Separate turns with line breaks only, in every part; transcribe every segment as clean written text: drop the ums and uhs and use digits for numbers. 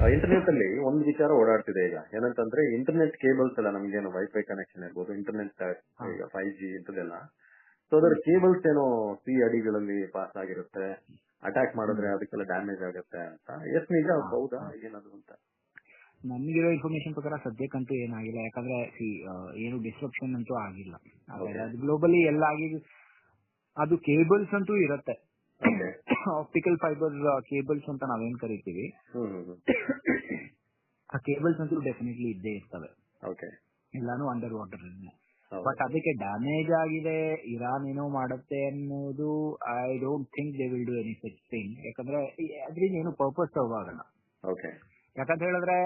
Internet ಅಲ್ಲಿ ಒಂದು ವಿಚಾರ ಓಡಾಡ್ತಿದೆ ಈಗ, ಏನಂತಂದ್ರೆ ಇಂಟರ್ನೆಟ್ ಕೇಬಲ್ಸ್ ಎಲ್ಲ ನಮ್ಗೇನು ವೈಫೈ ಕನೆಕ್ಷನ್ ಇರ್ಬೋದು, ಇಂಟರ್ನೆಟ್ ಈಗ 5G ಇಂಥದ್ದೆಲ್ಲ, ಸೊ ಅದರ ಕೇಬಲ್ಸ್ ಏನೋ ಸಿ ಅಡಿಗಳಲ್ಲಿ ಪಾಸ್ ಆಗಿರುತ್ತೆ, ಅಟ್ಯಾಕ್ ಮಾಡಿದ್ರೆ ಅದಕ್ಕೆಲ್ಲ ಡ್ಯಾಮೇಜ್ ಆಗುತ್ತೆ ಅಂತ. ಎಷ್ಟು ನಿಜ, ಹೌದಾ ಏನದು ಅಂತ?
ನಮಗಿರೋ ಇನ್ಫಾರ್ಮೇಶನ್ ಪ್ರಕಾರ ಸದ್ಯಕ್ಕಂತೂ ಏನಾಗಿಲ್ಲ. ಯಾಕಂದ್ರೆ ಏನು ಡಿಸ್ಟ್ರಪ್ಷನ್ ಅಂತೂ ಆಗಿಲ್ಲ. ಅದು ಗ್ಲೋಬಲಿ ಎಲ್ಲ ಆಗಿದೆ. ಅದು ಕೇಬಲ್ಸ್ ಅಂತೂ ಇರುತ್ತೆ, ಆಪ್ಟಿಕಲ್ ಫೈಬರ್ ಕೇಬಲ್ಸ್ ಅಂತ ನಾವೇನ್ ಕರಿತೀವಿ, ಆ ಕೇಬಲ್ಸ್ ಅಂತೂ ಡೆಫಿನೆಟ್ಲಿ ಇದ್ದೇ ಇರ್ತವೆ, ಎಲ್ಲಾನು ಅಂಡರ್ ವಾಟರ್. ಬಟ್ ಅದಕ್ಕೆ ಡ್ಯಾಮೇಜ್ ಆಗಿದೆ, ಇರಾನ್ ಏನೋ ಮಾಡುತ್ತೆ ಅನ್ನೋದು I don't think they will do any such thing. ಯಾಕಂದ್ರೆ ಅದ್ರಿಂದ ಏನು ಪರ್ಪಸ್ ಆಗಲ್ಲ. ಯಾಕಂತ ಹೇಳಿದ್ರೆ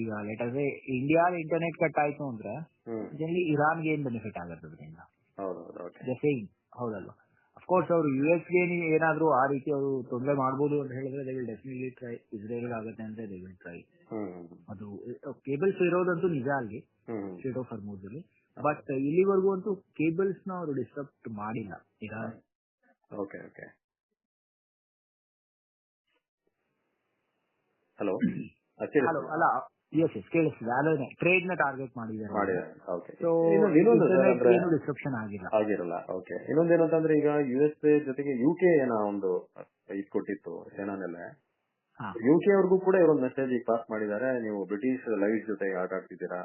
ಈಗ ಲೆಟರ್ ಇಂಡಿಯಾದ ಇಂಟರ್ನೆಟ್ ಕಟ್ ಆಯ್ತು ಅಂದ್ರೆ ಜನರಲಿ ಇರಾನ್ಗೆ ಏನ್ ಬೆನಿಫಿಟ್ ಆಗುತ್ತೆ ಅದರಿಂದ? ಹೌದಲ್ವಾ? ಅಫ್ಕೋರ್ಸ್ ಅವರು US ಗೆ ಏನಾದ್ರು ಆ ರೀತಿ ಅವರು ತೊಂದರೆ ಮಾಡಬಹುದು ಅಂತ ಹೇಳಿದ್ರೆ they will definitely try. Israel ಆಗುತ್ತೆ ಅಂದ್ರೆ ದೇ ವಿಲ್ ಟ್ರೈ. ಅದು ಕೇಬಲ್ಸ್ ಇರೋದಂತೂ ನಿಜ ಅಲ್ಲಿ ಸ್ಟ್ರೇಟ್ ಆಫ್ ಹಾರ್ಮುಜ್ ಅಲ್ಲಿ. ಬಟ್ ಇಲ್ಲಿವರೆಗೂ ಅಂತೂ ಕೇಬಲ್ಸ್ ನ ಅವರು ಡಿಸ್ಟರ್ಬ್ ಮಾಡಿಲ್ಲ ಇರಾನ್.
ಹಲೋ
ಅಲ್ಲ, ಕೇಳಿಸ್ತಿದೆ. ಅದೇ ಟ್ರೇಡ್ ನ ಟಾರ್ಗೆಟ್ ಮಾಡಿದ್ದಾರೆ. ಡಿಸ್ಟ್ರಪ್ಷನ್
ಆಗಿರಲ್ಲ. ಇನ್ನೊಂದೇನಂತಂದ್ರೆ ಈಗ USA ಜೊತೆಗೆ UK ಏನೋ ಒಂದು ಇದು ಕೊಟ್ಟಿತ್ತು ಸೇನಾನೆಲ್ಲ, UK ಅವ್ರಿಗೂ ಕೂಡ ಇವರೊಂದು ಮೆಸೇಜ್ ಪಾಸ್ ಮಾಡಿದ್ದಾರೆ, ನೀವು ಬ್ರಿಟಿಷ್ ಲೈಟ್ ಜೊತೆ ಆಟ ಆಡ್ತಿದ್ದೀರಾ,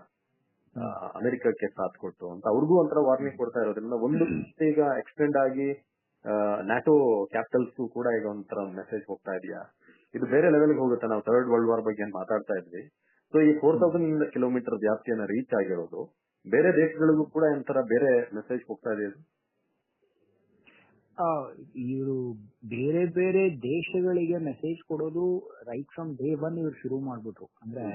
ಅಮೆರಿಕಕ್ಕೆ ಸಾಥ್ ಕೊಟ್ಟು ಅಂತ ಅವ್ರಿಗೂ ಒಂಥರ ವಾರ್ನಿಂಗ್ ಕೊಡ್ತಾ ಇರೋದ್ರಿಂದ ಒಂದು ಈಗ ಎಕ್ಸ್ಟೆಂಡ್ ಆಗಿ ನ್ಯಾಟೋ ಕ್ಯಾಪಿಟಲ್ಸ್ ಕೂಡ ಈಗ ಒಂಥರ ಮೆಸೇಜ್ ಹೋಗ್ತಾ ಇದೆಯಾ? ಇದು ಬೇರೆ ಲೆವೆಲ್ಗೆ ಹೋಗುತ್ತೆ. ನಾವು ಥರ್ಡ್ ವರ್ಲ್ಡ್ ವಾರ್ ಬಗ್ಗೆ ಮಾತಾಡ್ತಾ ಇದ್ವಿ. ಸೊ ಈ 4000 ಕಿಲೋಮೀಟರ್ ವ್ಯಾಪ್ತಿಯನ್ನ ರೀಚ್ ಆಗಿರೋದು ಬೇರೆ ದೇಶಗಳಿಗೂ ಕೂಡ ಒಂಥರ ಬೇರೆ ಮೆಸೇಜ್ ಹೋಗ್ತಾ ಇದೆ.
ಇವರು ಬೇರೆ ಬೇರೆ ದೇಶಗಳಿಗೆ ಮೆಸೇಜ್ ಕೊಡೋದು ರೈಟ್ ಫ್ರಮ್ ಡೇ ಒನ್ ಇವ್ರು ಶುರು ಮಾಡ್ಬಿಟ್ರು. ಅಂದ್ರೆ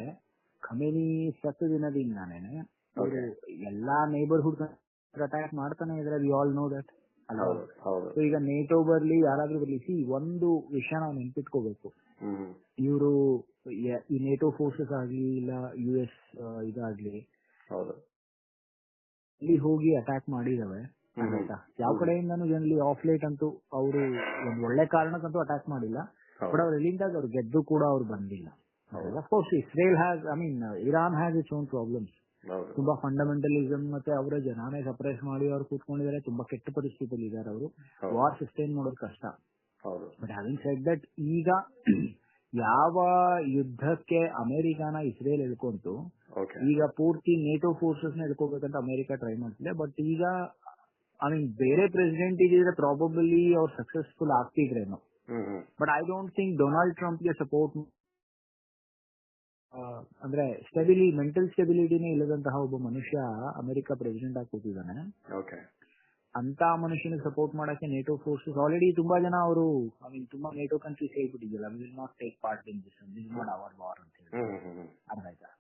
ಖಮೇನಿ ಸತ್ತ ದಿನದಿಂದಾನೇ ಅವರು ಎಲ್ಲಾ ನೇಬರ್ಹುಡ್ ಅಟ್ಯಾಕ್ ಮಾಡ್ತಾನೆ ಇದ್ರೆ ವಿ ಆಲ್ ನೋ ದಟ್. ಈಗ ನೇಟೋ ಬರ್ಲಿ ಯಾರಾದ್ರೂ ಬರ್ಲಿ, ಒಂದು ವಿಷಯ ನಾವು ನೆನ್ಪಿಟ್ಕೋಬೇಕು, ಇವರು ಈ ನೇಟೋ ಫೋರ್ಸಸ್ ಆಗ್ಲಿ ಇಲ್ಲ US ಇದಾಗ್ಲಿ ಇಲ್ಲಿ ಹೋಗಿ ಅಟ್ಯಾಕ್ ಮಾಡಿದವೆ. ಯಾವ ಕಡೆಯಿಂದನೂ ಜನರಲಿ ಆಫ್ ಲೇಟ್ ಅಂತೂ ಅವರು ಒಂದ್ ಒಳ್ಳೆ ಕಾರಣಕ್ಕಂತೂ ಅಟ್ಯಾಕ್ ಮಾಡಿಲ್ಲ. ಬಟ್ ಅವ್ರು ಎಲ್ಲಿಂದ ಅವ್ರು ಗೆದ್ದು ಕೂಡ ಅವ್ರು ಬಂದಿಲ್ಲ. Of course Israel Iran has its own problems. ತುಂಬಾ ಫಂಡಮೆಂಟಲಿಸಮ್ ಮತ್ತೆ ಅವರ ಜನಾನೇ ಸಪ್ರೆಸ್ ಮಾಡಿ ಅವ್ರು ಕೂತ್ಕೊಂಡಿದ್ದಾರೆ. ತುಂಬಾ ಕೆಟ್ಟ ಪರಿಸ್ಥಿತಿಯಲ್ಲಿ ಇದ್ದಾರೆ ಅವರು. ವಾರ್ ಸಸ್ಟೈನ್ ಮಾಡೋದು ಕಷ್ಟ. ಬಟ್ ಹ್ಯಾವಿಂಗ್ ಸೆಡ್ ದಟ್, ಈಗ ಯಾವ ಯುದ್ಧಕ್ಕೆ ಅಮೆರಿಕಾನ ಇಸ್ರೇಲ್ ಎಳ್ಕೊಂತು, ಈಗ ಪೂರ್ತಿ ನೇಟೋ ಫೋರ್ಸಸ್ ನ ಎಳ್ಕೋಬೇಕಂತ ಅಮೆರಿಕ ಟ್ರೈ ಮಾಡ್ತಿದೆ. ಬಟ್ ಈಗ ಬೇರೆ ಪ್ರೆಸಿಡೆಂಟ್ ಇದ್ರೆ ಪ್ರಾಬಬಲಿ ಅವ್ರು ಸಕ್ಸಸ್ಫುಲ್ ಆಗ್ತಿದ್ರೇನೋ. But I don't think Donald Trump ಗೆ ಸಪೋರ್ಟ್ ಅಂದ್ರೆ ಮೆಂಟಲ್ ಸ್ಟೆಬಿಲಿಟಿನೇ ಇಲ್ಲದಂತಹ ಒಬ್ಬ ಮನುಷ್ಯ ಅಮೆರಿಕ ಪ್ರೆಸಿಡೆಂಟ್ ಆಗಿ ಕೂತಿದ್ದಾನೆ. ಅಂತ ಮನುಷ್ಯನಿಗೆ ಸಪೋರ್ಟ್ ಮಾಡಕ್ಕೆ ನೇಟೋ ಫೋರ್ಸಸ್ ಆಲ್ರೆಡಿ ತುಂಬಾ ಜನ ಅವರು ತುಂಬಾ ನೇಟೋ ಕಂಟ್ರೀಸ್ ಹೇಳ್ಬಿಟ್ಟಿದ್ದಿಲ್ಲ, we will not take part in this not our war ಅಂತ ಹೇಳಿ. ಅರ್ಥ ಆಯ್ತಾ?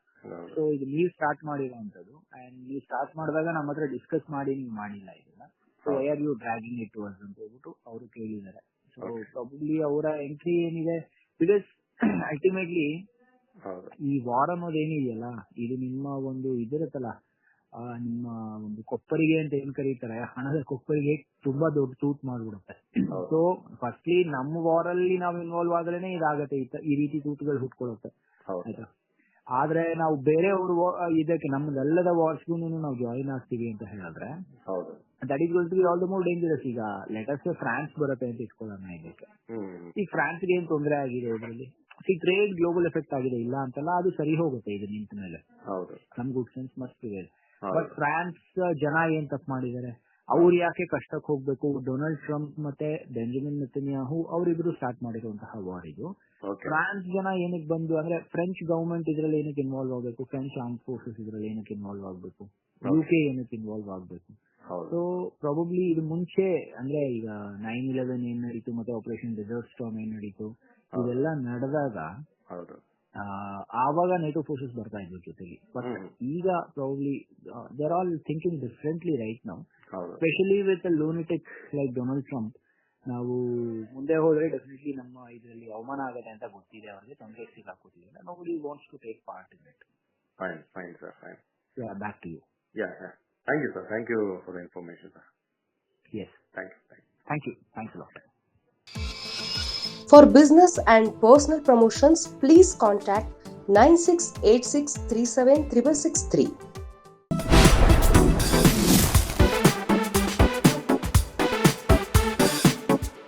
ಸೊ ಇದು ನೀವು ಸ್ಟಾರ್ಟ್ ಮಾಡಿರುವಂತದ್ದು, ಅಂಡ್ ನೀವು ಸ್ಟಾರ್ಟ್ ಮಾಡಿದಾಗ ನಮ್ಮ ಹತ್ರ ಡಿಸ್ಕಸ್ ಮಾಡಿ ನೀವು ಮಾಡಿಲ್ಲ ಇದನ್ನ, so why are you dragging it towards ಅಂತ ಹೇಳ್ಬಿಟ್ಟು ಅವರು ಕೇಳಿದ್ದಾರೆ. ಸೊ ಪ್ರಾಬಬ್ಲಿ ಅವರ ಎಂಟ್ರಿ ಏನಿದೆ, ಬಿಕಾಸ್ ಅಲ್ಟಿಮೇಟ್ಲಿ ಈ ವಾರ್ ಅನ್ನೋದು ಏನಿದೆಯಲ್ಲ, ಇದು ನಿಮ್ಮ ಒಂದು ಇದಿರುತ್ತಲ್ಲ, ನಿಮ್ಮ ಒಂದು ಕೊಪ್ಪರಿಗೆ ಅಂತ ಏನ್ ಕರೀತಾರೆ, ಹಣದ ಕೊಪ್ಪರಿಗೆ ತುಂಬಾ ದೊಡ್ಡ ತೂತ್ ಮಾಡ್ಬಿಡುತ್ತೆ. ಸೊ ಫಸ್ಟ್ಲಿ ನಮ್ಮ ವಾರ್ ಅಲ್ಲಿ ನಾವು ಇನ್ವಾಲ್ವ್ ಆದ್ರೇನೆ ಇದಾಗತ್ತೆ, ಈ ರೀತಿ ತೂತುಗಳು ಹುಟ್ಕೊಳ್ಳುತ್ತೆ. ಆಯ್ತಾ? ಆದ್ರೆ ನಾವು ಬೇರೆಯವರು ಇದಕ್ಕೆ ನಮ್ದೆಲ್ಲದ ವಾರ್ಸ್ಗೂ ನಾವು ಜಾಯಿನ್ ಆಗ್ತೀವಿ ಅಂತ ಹೇಳಿದ್ರೆ that is going to be all the more dangerous. ಈಗ ಲೆಟರ್ಸ್ ಫ್ರಾನ್ಸ್ ಬರುತ್ತೆ ಅಂತ ಇಟ್ಕೊಳ್ಳೋಣ. ಇದಕ್ಕೆ ಈಗ ಫ್ರಾನ್ಸ್ಗೆ ಏನ್ ತೊಂದರೆ ಆಗಿದೆ ಇದರಲ್ಲಿ? ಟ್ರೇಡ್ ಗ್ಲೋಬಲ್ ಎಫೆಕ್ಟ್ ಆಗಿದೆ, ಇಲ್ಲ ಅಂತಲ್ಲ, ಅದು ಸರಿ ಹೋಗುತ್ತೆ ಇದು ನಿಂತ ಮೇಲೆ. ನಮ್ ಗುಡ್ ಸೆನ್ಸ್ ಮಸ್ಟ್ ಇದೆ. ಬಟ್ ಫ್ರಾನ್ಸ್ ಜನ ಏನ್ ತಪ್ಪು ಮಾಡಿದ್ದಾರೆ? ಅವ್ರು ಯಾಕೆ ಕಷ್ಟಕ್ಕೆ ಹೋಗ್ಬೇಕು? ಡೊನಾಲ್ಡ್ ಟ್ರಂಪ್ ಮತ್ತೆ ಬೆಂಜಮಿನ್ ನೆತನ್ಯಾಹು ಅವರಿಬ್ರು ಸ್ಟಾರ್ಟ್ ಮಾಡಿರುವಂತಹ ವಾರ್ ಇದು. ಫ್ರಾನ್ಸ್ ಜನ ಏನಕ್ಕೆ ಬಂದು ಅಂದ್ರೆ ಫ್ರೆಂಚ್ ಗವರ್ಮೆಂಟ್ ಇದ್ರಲ್ಲಿ ಏನಕ್ಕೆ ಇನ್ವಾಲ್ವ್ ಆಗಬೇಕು? ಫ್ರೆಂಚ್ ಆರ್ಮ್ ಫೋರ್ಸಸ್ ಇದ್ರಲ್ಲಿ ಏನಕ್ಕೆ ಇನ್ವಾಲ್ವ್ ಆಗಬೇಕು? UK ಏನಕ್ಕೆ ಇನ್ವಾಲ್ವ್ ಆಗಬೇಕು? ಸೊ ಪ್ರಾಬಬ್ಲಿ ಇದು ಮುಂಚೆ ಅಂದ್ರೆ ಈಗ 9/11 ಏನ್ ನಡೀತು, ಮತ್ತೆ ಆಪರೇಷನ್ ಡೆಸರ್ಟ್ ಸ್ಟಾರ್ಮ್ ಏನ್ ನಡೀತು, ಇದೆಲ್ಲ ನಡೆದಾಗ ಆವಾಗ ನೇಟೋ ಫೋರ್ಸಸ್ ಬರ್ತಾ ಇದ್ರು ಜೊತೆಗೆ. ಬಟ್ ಈಗ probably they are all thinking differently right now, specially with lunatic like Donald Trump. ನಾವು ಮುಂದೆ ಹೋದ್ರೆ ಡೆಫಿನೆಟ್ಲಿ ನಮ್ಮ ಇದರಲ್ಲಿ ಅವಮಾನ ಆಗತ್ತೆ ಅಂತ ಗೊತ್ತಿದೆ ಅವರಿಗೆ, ತೊಂದರೆ ಸಿಕ್ಕಾಕೋತಿದೆ. Nobody wants to take part in it.
Fine, sir.
Yeah, back to you.
Yeah. Thank you, sir. Thank you for the information, sir.
Yes.
Thank you.
Thank you. Thanks a lot.
For business and personal promotions, please contact 9686376663.